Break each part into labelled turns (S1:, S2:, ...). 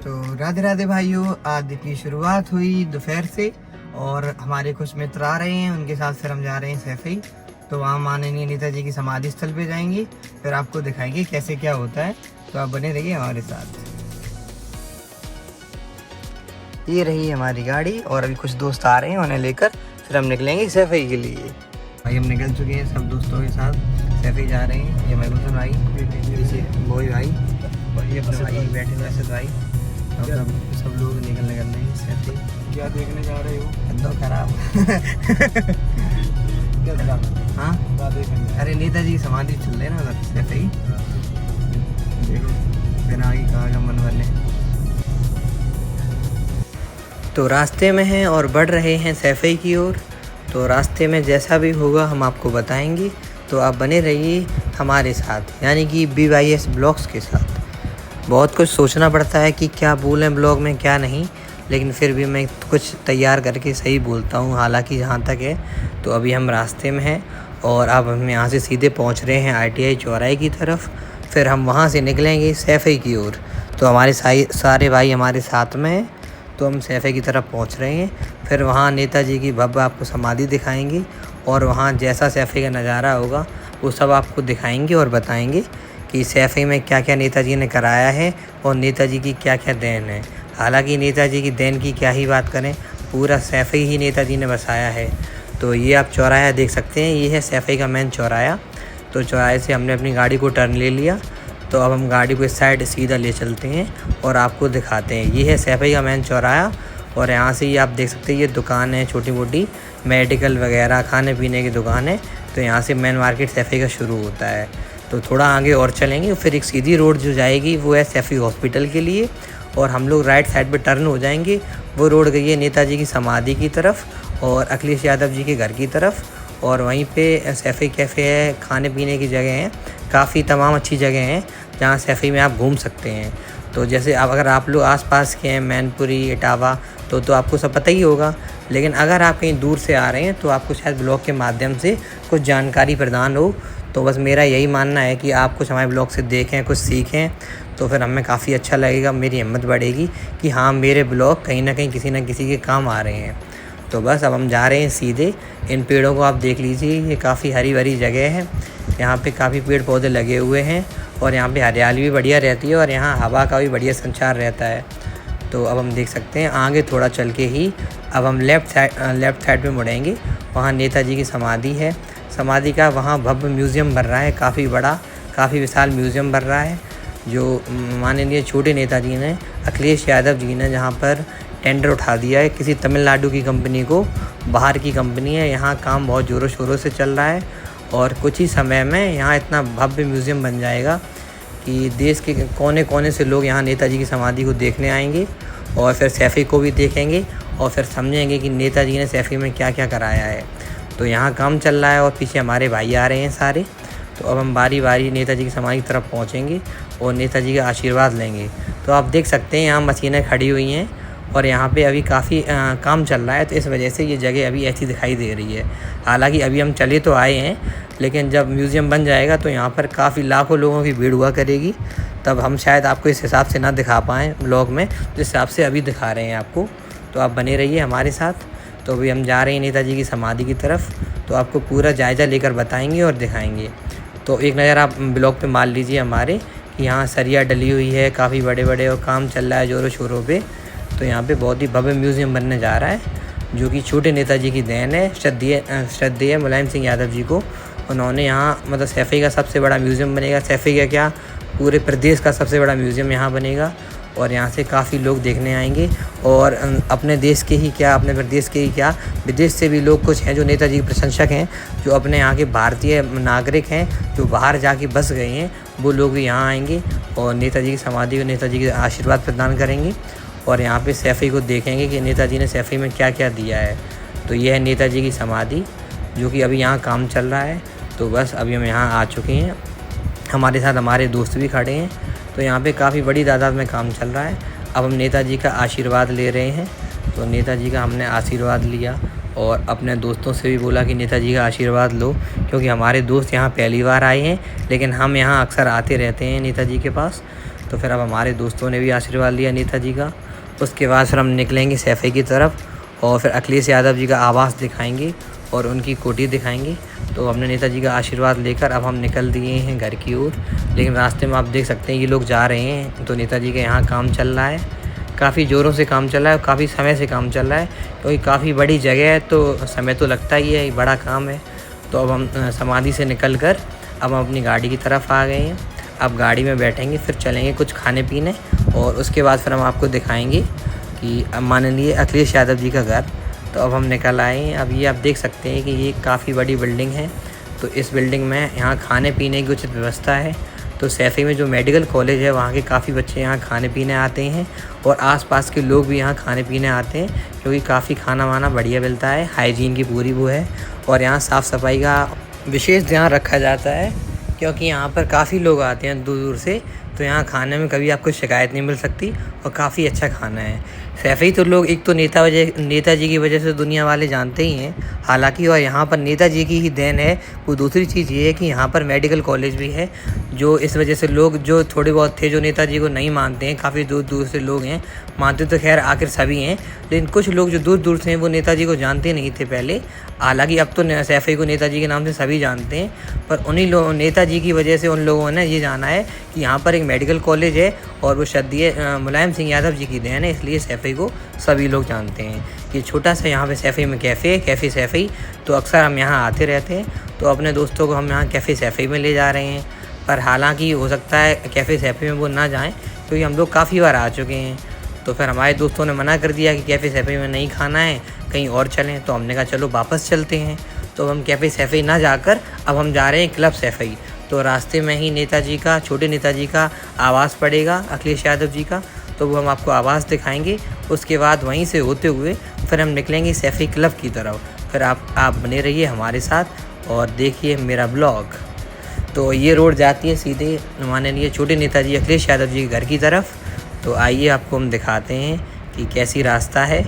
S1: तो राधे राधे भाइयों, आज की शुरुआत हुई दोपहर से और हमारे कुछ मित्र आ रहे हैं, उनके साथ फिर हम जा रहे हैं सैफई। तो वहाँ माननीय नेताजी की समाधि स्थल पे जाएंगे, फिर आपको दिखाएंगे कैसे क्या होता है। तो आप बने रहिए हमारे साथ। ये रही हमारी गाड़ी और अभी कुछ दोस्त आ रहे हैं, उन्हें लेकर फिर हम निकलेंगे सैफई के लिए। भाई हम निकल चुके हैं सब दोस्तों के साथ, सैफई जा रहे हैं। ये महबूब भाई, पीछे बोई भाई और ये अपने भाई बैठे हुए असद भाई। और सब लोग निकल रहे हैं सैफई।
S2: क्या देखने जा रहे हो?
S1: एकदम खराब।
S2: क्या देखने?
S1: हाँ,
S2: क्या देखने?
S1: अरे नेताजी की समाधि चल रही है ना उधर सैफई। देखो फिर आगे कहाँ का मन बने। तो रास्ते में हैं और बढ़ रहे हैं सैफई की ओर। तो रास्ते में जैसा भी होगा हम आपको बताएंगे, तो आप बने रहिए हमारे साथ, यानी कि BYS ब्लॉग्स के साथ। बहुत कुछ सोचना पड़ता है कि क्या बोलें ब्लॉग में क्या नहीं, लेकिन फिर भी मैं कुछ तैयार करके सही बोलता हूँ, हालांकि जहाँ तक है। तो अभी हम रास्ते में हैं और अब हम यहाँ से सीधे पहुँच रहे हैं ITI चौराहे की तरफ। फिर हम वहाँ से निकलेंगे सैफई की ओर। तो हमारे सारे भाई हमारे साथ में हैं, तो हम सैफई की तरफ पहुँच रहे हैं। फिर वहाँ नेताजी की भव्य आपको समाधि दिखाएंगे और वहाँ जैसा सैफई का नज़ारा होगा वो सब आपको दिखाएंगे और बताएंगे कि सैफई में क्या क्या नेताजी ने कराया है और नेताजी की क्या क्या देन है। हालांकि नेताजी की देन की क्या ही बात करें, पूरा सैफई ही नेताजी ने बसाया है। तो ये आप चौराहा देख सकते हैं, ये है सैफई का मेन चौराहा। तो चौराहे से हमने अपनी गाड़ी को टर्न ले लिया, तो अब हम गाड़ी को इस साइड सीधा ले चलते हैं और आपको दिखाते हैं। ये है सैफई का मेन चौराहा और यहाँ से ही आप देख सकते हैं ये दुकान है, छोटी मोटी मेडिकल वगैरह खाने पीने की दुकान है। तो यहाँ से मेन मार्केट सैफई का शुरू होता है। तो थोड़ा आगे और चलेंगे, फिर एक सीधी रोड जो जाएगी वो है सैफई हॉस्पिटल के लिए, और हम लोग राइट साइड पे टर्न हो जाएंगे। वो रोड गई है नेताजी की समाधि की तरफ और अखिलेश यादव जी के घर की तरफ। और वहीं पे सैफई कैफ़े है, खाने पीने की जगह हैं, काफ़ी तमाम अच्छी जगह हैं जहाँ सैफई में आप घूम सकते हैं। तो जैसे अब अगर आप लोग आसपास के हैं, मैनपुरी, इटावा, तो आपको सब पता ही होगा। लेकिन अगर आप कहीं दूर से आ रहे हैं तो आपको शायद ब्लॉग के माध्यम से कुछ जानकारी प्रदान हो। तो बस मेरा यही मानना है कि आप कुछ हमारे ब्लॉग से देखें, कुछ सीखें, तो फिर हमें काफ़ी अच्छा लगेगा। मेरी हिम्मत बढ़ेगी कि हाँ, मेरे ब्लॉग कहीं ना कहीं किसी न किसी के काम आ रहे हैं। तो बस अब हम जा रहे हैं सीधे। इन पेड़ों को आप देख लीजिए, ये काफ़ी हरी भरी जगह है। यहाँ पे काफ़ी पेड़ पौधे लगे हुए हैं और यहाँ पे हरियाली भी बढ़िया रहती है और यहाँ हवा का भी बढ़िया संचार रहता है। तो अब हम देख सकते हैं आगे थोड़ा चल के ही अब हम लेफ़्ट साइड पे मुड़ेंगे। वहाँ नेताजी की समाधि है। समाधि का वहाँ भव्य म्यूज़ियम बन रहा है, काफ़ी बड़ा, काफ़ी विशाल म्यूज़ियम बन रहा है, जो माननीय छोटे नेताजी ने, अखिलेश यादव जी ने, जहाँ पर टेंडर उठा दिया है किसी तमिलनाडु की कंपनी को। बाहर की कंपनी है, यहाँ काम बहुत ज़ोरों शोरों से चल रहा है और कुछ ही समय में यहाँ इतना भव्य म्यूज़ियम बन जाएगा कि देश के कोने कोने से लोग यहाँ नेताजी की समाधि को देखने आएंगे और फिर सैफई को भी देखेंगे और फिर समझेंगे कि नेताजी ने सैफई में क्या क्या कराया है। तो यहाँ काम चल रहा है और पीछे हमारे भाई आ रहे हैं सारे। तो अब हम बारी बारी नेताजी की समाधि की तरफ पहुँचेंगे और नेताजी का आशीर्वाद लेंगे। तो आप देख सकते हैं यहाँ मशीनें खड़ी हुई हैं और यहाँ पे अभी काफ़ी काम चल रहा है, तो इस वजह से ये जगह अभी ऐसी दिखाई दे रही है। हालांकि अभी हम चले तो आए हैं, लेकिन जब म्यूज़ियम बन जाएगा तो यहाँ पर काफ़ी लाखों लोगों की भीड़ हुआ करेगी। तब हम शायद आपको इस हिसाब से ना दिखा पाएँ ब्लॉग में, जिस हिसाब से अभी दिखा रहे हैं आपको। तो आप बने रहिए हमारे साथ। तो अभी हम जा रहे हैं नेताजी की समाधि की तरफ, तो आपको पूरा जायज़ा लेकर बताएंगे और दिखाएंगे। तो एक नज़र आप ब्लॉग पे मार लीजिए हमारे कि यहाँ सरिया डली हुई है काफ़ी बड़े बड़े और काम चल रहा है ज़ोरों शोरों पे। तो यहाँ पे बहुत ही भव्य म्यूज़ियम बनने जा रहा है, जो कि छोटे नेताजी की देन है। श्रद्धेय मुलायम सिंह यादव जी को, उन्होंने यहाँ मतलब सैफई का सबसे बड़ा म्यूज़ियम बनेगा। सैफई का क्या, पूरे प्रदेश का सबसे बड़ा म्यूज़ियम यहाँ बनेगा और यहाँ से काफ़ी लोग देखने आएंगे। और अपने देश के ही क्या, अपने प्रदेश के ही क्या, विदेश से भी लोग कुछ हैं जो नेताजी के प्रशंसक हैं, जो अपने यहाँ के भारतीय नागरिक हैं जो बाहर जाके बस गए हैं, वो लोग भी यहाँ आएंगे और नेताजी की समाधि को, नेताजी के आशीर्वाद प्रदान करेंगे और यहाँ पे सैफई को देखेंगे कि नेताजी ने सैफई में क्या क्या दिया है। तो ये है नेताजी की समाधि, जो कि अभी यहाँ काम चल रहा है। तो बस अभी हम यहाँ आ चुके हैं, हमारे साथ हमारे दोस्त भी खड़े हैं। तो यहाँ पे काफ़ी बड़ी तादाद में काम चल रहा है। अब हम नेताजी का आशीर्वाद ले रहे हैं। तो नेताजी का हमने आशीर्वाद लिया और अपने दोस्तों से भी बोला कि नेताजी का आशीर्वाद लो, क्योंकि हमारे दोस्त यहाँ पहली बार आए हैं, लेकिन हम यहाँ अक्सर आते रहते हैं नेताजी के पास। तो फिर अब हमारे दोस्तों ने भी आशीर्वाद लिया नेताजी का। उसके बाद फिर हम निकलेंगे सैफई की तरफ और फिर अखिलेश यादव जी का आवास दिखाएंगे और उनकी कोठी दिखाएंगे। तो हमने नेताजी का आशीर्वाद लेकर अब हम निकल दिए हैं घर की ओर। लेकिन रास्ते में आप देख सकते हैं ये लोग जा रहे हैं। तो नेताजी के यहाँ काम चल रहा है, काफ़ी ज़ोरों से काम चल रहा है, काफ़ी समय से काम चल रहा है, क्योंकि काफ़ी बड़ी जगह है तो समय तो लगता ही है, बड़ा काम है। तो अब हम समाधि से निकल कर अब हम अपनी गाड़ी की तरफ आ गए हैं। अब गाड़ी में बैठेंगे, फिर चलेंगे कुछ खाने पीने और उसके बाद फिर हम आपको दिखाएंगे कि अब माननीय अखिलेश यादव जी का घर। तो अब हम निकल आए हैं। अब ये आप देख सकते हैं कि ये काफ़ी बड़ी बिल्डिंग है। तो इस बिल्डिंग में यहाँ खाने पीने की उचित व्यवस्था है। तो सैफई में जो मेडिकल कॉलेज है वहाँ के काफ़ी बच्चे यहाँ खाने पीने आते हैं और आसपास के लोग भी यहाँ खाने पीने आते हैं, क्योंकि काफ़ी खाना वाना बढ़िया मिलता है, हाइजीन की पूरी वो है। और यहाँ साफ़ सफाई का विशेष ध्यान रखा जाता है, क्योंकि यहाँ पर काफ़ी लोग आते हैं दूर दूर से। तो यहाँ खाने में कभी आपको शिकायत नहीं मिल सकती और काफ़ी अच्छा खाना है। सैफई तो लोग एक तो नेताजी की वजह से दुनिया वाले जानते ही हैं, हालांकि और यहाँ पर नेताजी की ही देन है। वो दूसरी चीज़ ये है कि यहाँ पर मेडिकल कॉलेज भी है, जो इस वजह से लोग जो थोड़े बहुत थे जो नेताजी को नहीं मानते हैं, काफ़ी दूर दूर से लोग हैं, मानते तो खैर आखिर सभी हैं, लेकिन कुछ लोग जो दूर दूर से हैं वो नेताजी को जानते नहीं थे पहले। हालांकि अब तो सैफई को नेताजी के नाम से सभी जानते हैं, पर उन्हीं लोगों नेताजी की वजह से उन लोगों ने ये जाना है कि यहाँ पर एक मेडिकल कॉलेज है और वो शद्दीय मुलायम सिंह यादव जी की देन है, इसलिए सैफई को सभी लोग जानते हैं। ये छोटा सा यहाँ पे सैफई में कैफ़े है, कैफ़े सैफई। तो अक्सर हम यहाँ आते रहते हैं, तो अपने दोस्तों को हम यहाँ कैफ़े सैफई में ले जा रहे हैं। पर हालांकि हो सकता है कैफ़े सैफई में वो ना जाएं, क्योंकि हम लोग काफ़ी बार आ चुके हैं। तो फिर हमारे दोस्तों ने मना कर दिया कि कैफ़े सैफई में नहीं खाना है, कहीं और चलें। तो हमने कहा चलो वापस चलते हैं। तो हम कैफ़े सैफई ना जाकर अब हम जा रहे हैं क्लब सैफई। तो रास्ते में ही नेताजी का, छोटे नेताजी का आवास पड़ेगा, अखिलेश यादव जी का। तो वो हम आपको आवास दिखाएंगे। उसके बाद वहीं से होते हुए फिर हम निकलेंगे सैफई क्लब की तरफ। फिर आप बने रहिए हमारे साथ और देखिए मेरा ब्लॉग। तो ये रोड जाती है सीधे माननीय छोटे नेताजी अखिलेश यादव जी के घर की तरफ। तो आइए आपको हम दिखाते हैं कि कैसी रास्ता है।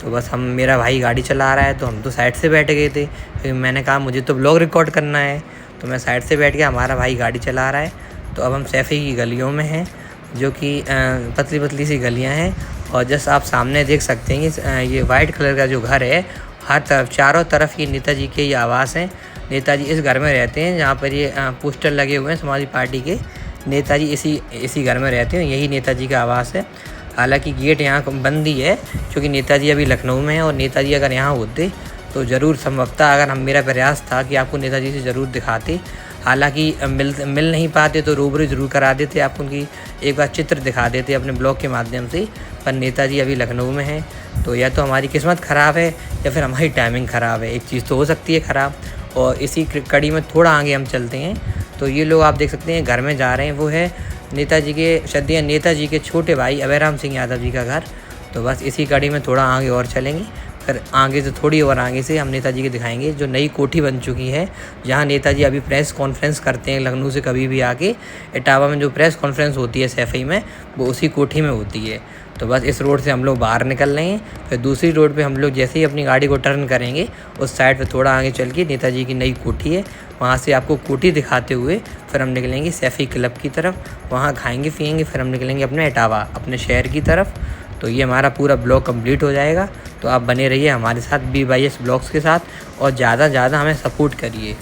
S1: तो बस मेरा भाई गाड़ी चला रहा है, तो हम तो साइड से बैठ गए थे, फिर मैंने कहा मुझे तो ब्लॉग रिकॉर्ड करना है, तो मैं साइड से बैठ गया, हमारा भाई गाड़ी चला रहा है। तो अब हम सैफई की गलियों में हैं, जो कि पतली पतली सी गलियां हैं। और जस्ट आप सामने देख सकते हैं कि ये वाइट कलर का जो घर है, हर तरफ चारों तरफ ये नेताजी के ये आवास हैं। नेताजी इस घर में रहते हैं, जहाँ पर ये पोस्टर लगे हुए हैं समाजवादी पार्टी के। नेताजी इसी घर में रहते हैं, यही नेताजी का आवास है। हालांकि गेट यहाँ बंद ही है, क्योंकि नेताजी अभी लखनऊ में हैं और नेताजी अगर यहाँ होते तो ज़रूर संभवतः अगर मेरा प्रयास था कि आपको नेताजी से ज़रूर दिखाते। हालांकि मिल नहीं पाते तो रूबरू ज़रूर करा देते, आप उनकी एक बार चित्र दिखा देते अपने ब्लॉग के माध्यम से। पर नेताजी अभी लखनऊ में हैं, तो या तो हमारी किस्मत ख़राब है या फिर हमारी टाइमिंग ख़राब है, एक चीज़ तो हो सकती है ख़राब। और इसी कड़ी में थोड़ा आगे हम चलते हैं, तो ये लोग आप देख सकते हैं घर में जा रहे हैं, वो है नेताजी के शद्दीय नेताजी के छोटे भाई अभयराम सिंह यादव जी का घर। तो बस इसी कड़ी में थोड़ा आगे और चलेंगे, फिर आगे से थोड़ी और आगे से हम नेताजी के दिखाएंगे जो नई कोठी बन चुकी है, जहां नेताजी अभी प्रेस कॉन्फ्रेंस करते हैं। लखनऊ से कभी भी आके इटावा में जो प्रेस कॉन्फ्रेंस होती है सैफई में, वो उसी कोठी में होती है। तो बस इस रोड से हम लोग बाहर निकल रहे हैं। फिर दूसरी रोड पे हम लोग जैसे ही अपनी गाड़ी को टर्न करेंगे, उस साइड पे थोड़ा आगे चल के नेताजी की नई कोठी है, वहाँ से आपको कोठी दिखाते हुए फिर हम निकलेंगे सैफई क्लब की तरफ। वहाँ खाएंगे पिएंगे, फिर हम निकलेंगे अपने इटावा, अपने शहर की तरफ। तो ये हमारा पूरा ब्लॉग कंप्लीट हो जाएगा। तो आप बने रहिए हमारे साथ BYS ब्लॉग्स के साथ और ज़्यादा ज़्यादा हमें सपोर्ट करिए।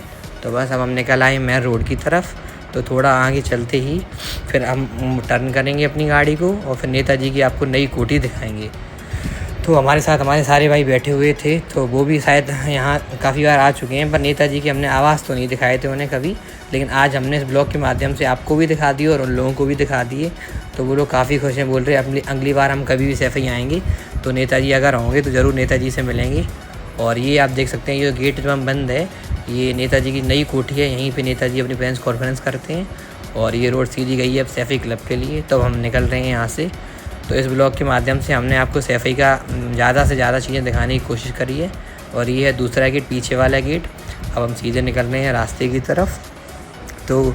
S1: तो बस अब हम निकल आए मेन रोड की तरफ। तो थोड़ा आगे चलते ही फिर हम टर्न करेंगे अपनी गाड़ी को और फिर नेताजी की आपको नई कोठी दिखाएंगे। तो हमारे साथ हमारे सारे भाई बैठे हुए थे, तो वो भी शायद यहाँ काफ़ी बार आ चुके हैं, पर नेताजी के हमने आवाज़ तो नहीं दिखाए थे उन्हें कभी। लेकिन आज हमने इस ब्लॉग के माध्यम से आपको भी दिखा दिए और उन लोगों को भी दिखा दिए। तो वो लोग काफ़ी खुश हैं, बोल रहे हैं अगली बार हम कभी भी सैफई आएंगे तो नेताजी अगर होंगे तो ज़रूर नेताजी से मिलेंगे। और ये आप देख सकते हैं ये गेट जो बंद है, ये नेताजी की नई कोठी है, यहीं पे नेताजी अपनी प्रेस कॉन्फ्रेंस करते हैं। और ये रोड सीधी गई है अब सैफई क्लब के लिए। तो हम निकल रहे हैं यहाँ से। तो इस ब्लॉग के माध्यम से हमने आपको सैफई का ज़्यादा से ज़्यादा चीज़ें दिखाने की कोशिश करी है। और ये है दूसरा गेट, पीछे वाला गेट। अब हम सीधे निकल रहे हैं रास्ते की तरफ। तो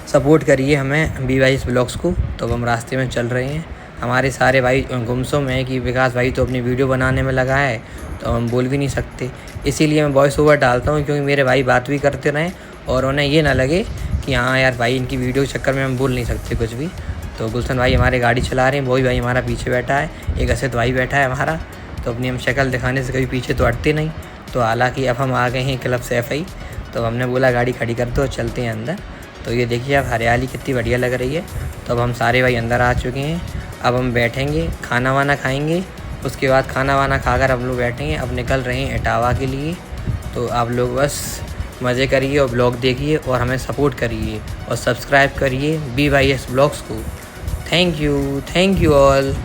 S1: सपोर्ट करिए हमें BYS ब्लॉग्स को। तो हम रास्ते में चल रहे हैं। हमारे सारे भाई गुमसुम हैं कि विकास भाई तो अपनी वीडियो बनाने में लगा है, तो हम बोल भी नहीं सकते। इसीलिए मैं वॉइस ओवर डालता हूँ, क्योंकि मेरे भाई बात भी करते रहें और उन्हें ये ना लगे कि हाँ यार भाई इनकी वीडियो के चक्कर में हम बोल नहीं सकते कुछ भी। तो गुलशन भाई हमारे गाड़ी चला रहे हैं, वही भाई हमारा पीछे बैठा है, एक असद भाई बैठा है हमारा। तो अपनी हम शक्ल दिखाने से कभी पीछे तो हटते नहीं। तो हालांकि अब हम आ गए हैं क्लब सैफई, तो हमने बोला गाड़ी खड़ी कर दो, चलते हैं अंदर। तो ये देखिए अब हरियाली कितनी बढ़िया लग रही है। तो अब हम सारे भाई अंदर आ चुके हैं। अब हम बैठेंगे, खाना वाना खाएंगे। उसके बाद खाना वाना खाकर हम लोग बैठेंगे। अब निकल रहे हैं इटावा के लिए। तो आप लोग बस मज़े करिए और ब्लॉग देखिए और हमें सपोर्ट करिए और सब्सक्राइब करिए BYS ब्लॉग्स को। Thank you all.